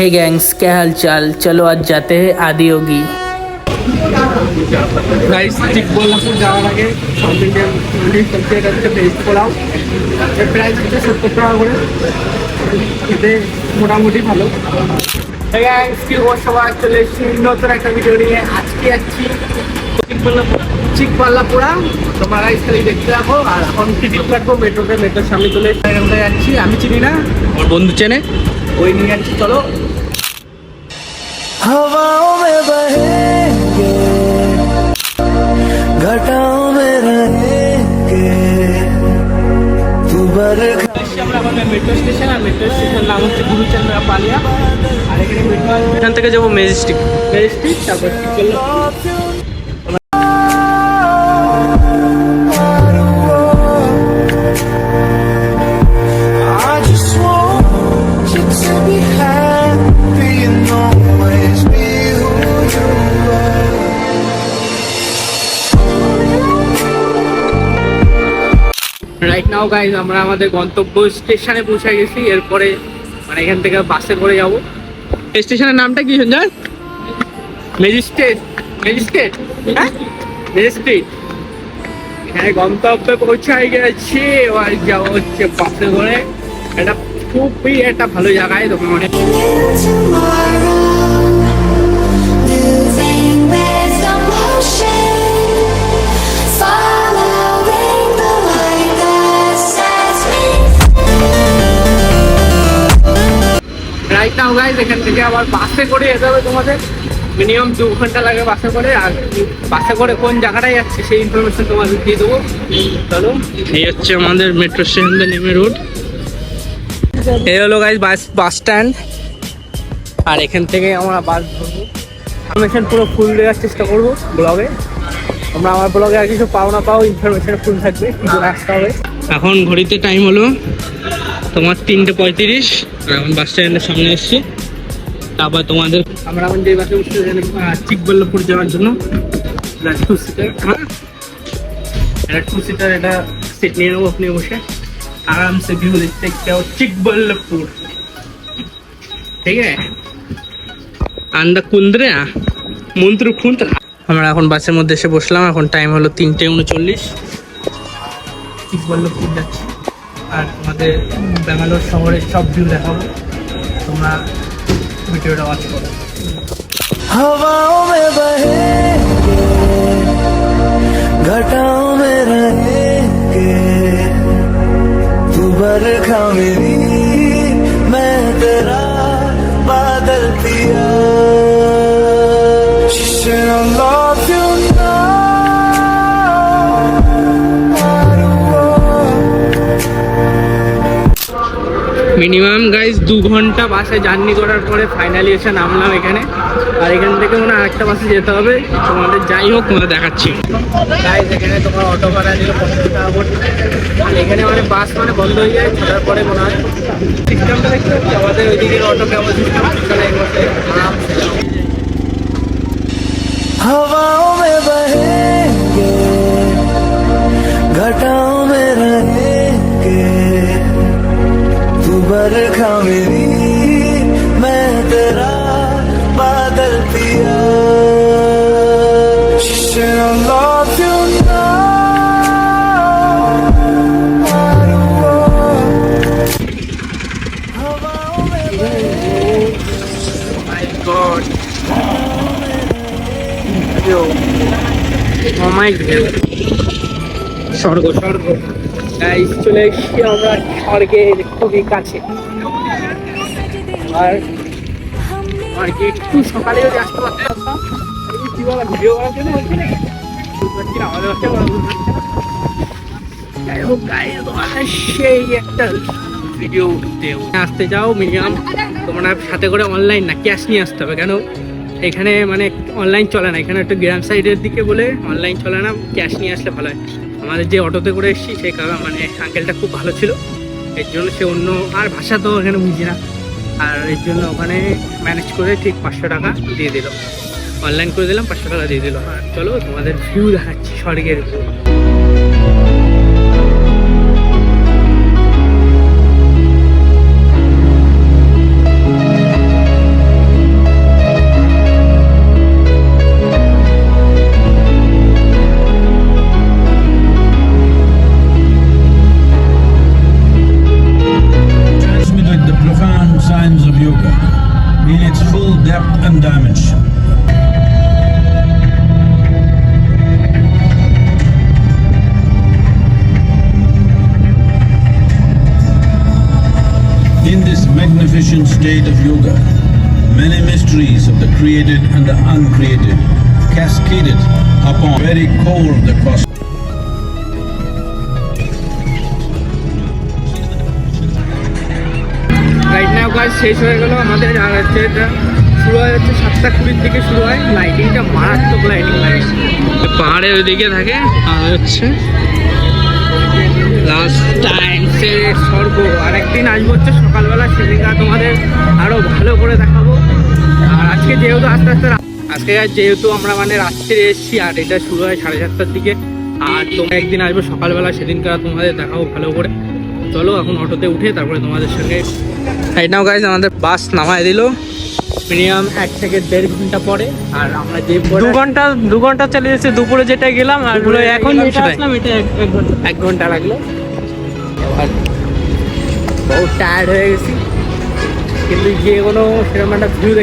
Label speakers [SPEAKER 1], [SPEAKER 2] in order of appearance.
[SPEAKER 1] हे gangs, क्या हाल चाल। चलो आज जाते हैं आदि योगी।
[SPEAKER 2] গাইস ঠিক বল্লভপুর যাওয়ার আগে সাউথ ইন্ডিয়ান চলছে, এটা হচ্ছে ভেজ পোলাও। এর প্রাইস হচ্ছে 70 টাকা করে, খেতে মোটামুটি ভালো। কি সবাই চলে এসেছি নতুন একটা ভিডিও নিয়ে। আজকে যাচ্ছি চিকবাল্লাপুরা, তোমরা গাইস খালি দেখতে রাখো। আর এখন টিকিট কাটবো মেট্রোতে, মেট্রোর সামনে চলে এসে এখানটায় যাচ্ছি। আমি চিনি না, আমার বন্ধু চেনে, ওই নিয়ে যাচ্ছি। চলো
[SPEAKER 3] हवाओं में बहेंगे, घटाओं में रहेंगे, तू बरखा।
[SPEAKER 2] আমরা আমাদের মেট্রো স্টেশন, আর মেট্রো স্টেশনের নাম হচ্ছে গুরুচন্দ্র পালিয়া। আর এখানে মেট্রো এখান থেকে যাবো ম্যাজেস্টিক, তারপর
[SPEAKER 3] I just want you to be happy and always be who you are.
[SPEAKER 2] Right now guys আমরা আমাদের গন্তব্য স্টেশনে পৌঁছে গেছি। এরপরে মানে এখান থেকে বাসে করে যাব। স্টেশনের নামটা কি সঞ্জয়? ম্যাজিস্ট্রেট, হ্যাঁ ম্যাজিস্ট্রেট। এখানে গন্তব্যে পৌঁছাই গেছি। এবার যাবো হচ্ছে বাসে করে। এটা খুবই একটা ভালো জায়গায়, তোমরা মানে
[SPEAKER 4] Tomorrow, moving with the motion, following the light that sets me
[SPEAKER 2] right now guys এখান থেকে আবার বাসে করে যেতে হবে তোমাদের। মিনিমাম 2 ঘন্টা লাগে বাসে করে। আর বাসে করে কোন জায়গাটায় যাচ্ছে সেই ইনফরমেশন তোমাদের দিয়ে দেবো। চলো, এই হচ্ছে আমাদের মেট্রো স্টেশন থেকে নেমে রোড। এই হলো গাইজ বাস স্ট্যান্ড। আর এখান থেকে আমরা বাস ধরবো। ইনফরমেশন পুরো ফুল দেওয়ার চেষ্টা করবো ব্লগে। আমরা আমার ব্লগে আর কিছু পাও না পাও, ইনফরমেশন ফুল থাকবে, কিন্তু আসতে হবে। এখন ঘড়িতে টাইম হলো তোমার 3:35। এখন বাস স্ট্যান্ডের সামনে এসেছি। তারপর তোমাদের আমরা এখন যে বাসে উঠতে চিকবল্লভপুর যাওয়ার জন্য। এটা 2 সিটার, হ্যাঁ এটা 2 সিটার। এটা সিট নিয়ে নেবো, আপনি বসে আরামসে ভিউ দেখতে দেখতে চিকবল্লভপুর। ঠিক আছে, আন্দা কুন্দ্রা মন্ত্র খুন্দ্রা। আমরা এখন বাসের মধ্যে এসে বসলাম। এখন টাইম হলো 3:39। চিকবল্লভপুর যাচ্ছি। আর আমাদের ব্যাঙ্গালোর শহরের সব ভিউ দেখাবো, তোমরা ভিডিওটা ওয়াচ করো।
[SPEAKER 3] हवाओं में बहेंगे, घटाओं में रहेंगे, तू बरखा मेरी, मैं तेरा बादल पिया। Should I love you now?
[SPEAKER 2] Minimum guys 2 ঘন্টা বাসে জার্নি করার পরে ফাইনালি এসে নামলাম এখানে। আর এখান থেকে মনে হয় আরেকটা বাসে যেতে হবে। তোমাদের যাই হোক তোমাদের দেখাচ্ছি। গাইজ এখানে তোমার অটো ভাড়া নিয়ে 50 টাকা করে। আর এখানে মানে বাস মানে বন্ধ হয়ে যায় 6টার পরে মনে হয়। সিস্টেমটা দেখতে পাচ্ছি আমাদের ওইদিকে অটো কেমন সিস্টেম, সেখানে বসে আরামসে যাও।
[SPEAKER 3] हवाओं में बहेंगे, घटाओं में रहेंगे, तू बरखा मेरी, मैं तेरा बादल पिया। Should I love you now? हवाओं में
[SPEAKER 2] মাই গড, ও মাই গড, স্বর্গ স্বর্গ। গাইস চলে এসেছি আমরা স্বর্গের খুবই কাছে। আর আর কি একটু সকালে যদি আসতে পারতাম, কি বলা ভিডিও করার জন্য বলছি না, আমাদের বাসায় বড় যাই হোক গাইস তোমাদের সেই একটা ভিডিও দেও। আসতে যাও মিনিমাম তোমরা সাথে করে অনলাইন না ক্যাশ নিয়ে আসতে হবে। কেন এখানে মানে অনলাইন চলে না, এখানে একটু গ্রাম সাইডের দিকে বলে অনলাইন চলে না, ক্যাশ নিয়ে আসলে ভালো হয়। আমাদের যে অটোতে করে এসেছি সেই মানে আঙ্কেলটা খুব ভালো ছিল, এর জন্য সে অন্য আর ভাষা তো এখানে বুঝি না, আর এর জন্য ওখানে ম্যানেজ করে ঠিক 500 টাকা দিয়ে দিল। অনলাইন করে দিলাম, 500 টাকা দিয়ে দিল। আর চলো তোমাদের ভিউ দেখাচ্ছি স্বর্গের view.
[SPEAKER 5] in its full depth and dimension. In this magnificent state of yoga, many mysteries of the created and the uncreated cascaded upon the very core of the cosmos.
[SPEAKER 2] Right now guys শেষ হয়ে গেল আমাদের, আর হচ্ছে এটা শুরু হয়ে যাচ্ছে 7:20 থেকে শুরু হয়। লাইটিংটা মারাত্মক লাইটিং লাগে, পাহাড়ের ওইদিকে থাকে। আর হচ্ছে লাস্ট টাইম সে স্বর্গ। আর একদিন আসবো হচ্ছে সকালবেলা, সেদিনটা তোমাদের আরও ভালো করে দেখাবো। আর আজকে যেহেতু আজকে যেহেতু আমরা মানে রাত্রে এসেছি, আর এটা শুরু হয় 7:30টার দিকে। আর তোমরা একদিন আসবো সকালবেলা, সেদিনকার তোমাদের দেখাবো ভালো করে। চলো এখন অটোতে উঠে তারপরে তোমাদের সঙ্গে। রাইট নাও গাইজ আমাদের বাস নামায় দিল মিনিমাম 1 থেকে 1.5 ঘন্টা পরে। আর আমরা যে
[SPEAKER 1] 2 ঘন্টা চলে যাচ্ছে, দুপুরে যেটা গেলাম আর
[SPEAKER 2] দুপুরে
[SPEAKER 1] এখন
[SPEAKER 2] গেলাম
[SPEAKER 1] যেটা
[SPEAKER 2] সেটাই।
[SPEAKER 1] আসলাম এটা 1 ঘন্টা।
[SPEAKER 2] 1 ঘন্টা লাগলো। আর বহুত টায়ার্ড হয়ে গেছি, কিন্তু গিয়ে কোনো সেরকম একটা ভিউ